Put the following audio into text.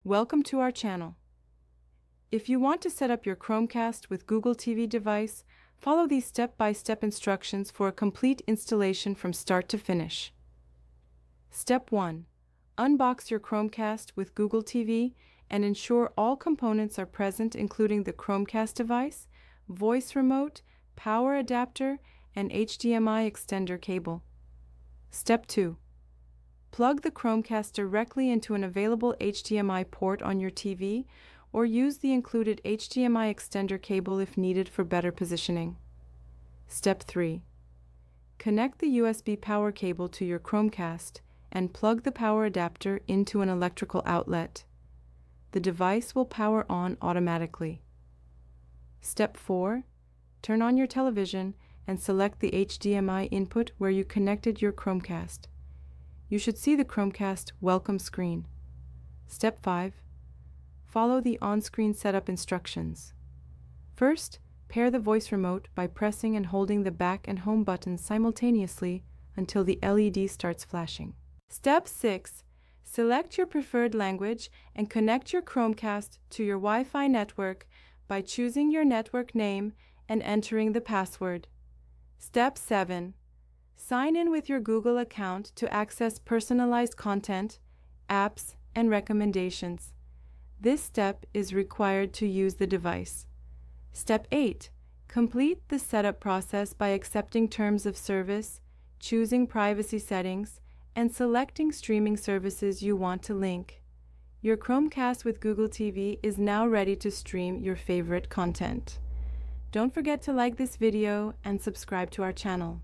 Welcome to our channel. If you want to set up your Chromecast with Google TV device, follow these step-by-step instructions for a complete installation from start to finish. Step 1. Unbox your Chromecast with Google TV and ensure all components are present, including the Chromecast device, voice remote, power adapter, and HDMI extender cable. Step 2. Plug the Chromecast directly into an available HDMI port on your TV, or use the included HDMI extender cable if needed for better positioning. Step 3. Connect the USB power cable to your Chromecast and plug the power adapter into an electrical outlet. The device will power on automatically. Step 4. Turn on your television and select the HDMI input where you connected your Chromecast. You should see the Chromecast welcome screen. Step 5. Follow the on-screen setup instructions. First, pair the voice remote by pressing and holding the back and home buttons simultaneously until the LED starts flashing. Step 6. Select your preferred language and connect your Chromecast to your Wi-Fi network by choosing your network name and entering the password. Step 7. Sign in with your Google account to access personalized content, apps, and recommendations. This step is required to use the device. Step 8. Complete the setup process by accepting terms of service, choosing privacy settings, and selecting streaming services you want to link. Your Chromecast with Google TV is now ready to stream your favorite content. Don't forget to like this video and subscribe to our channel.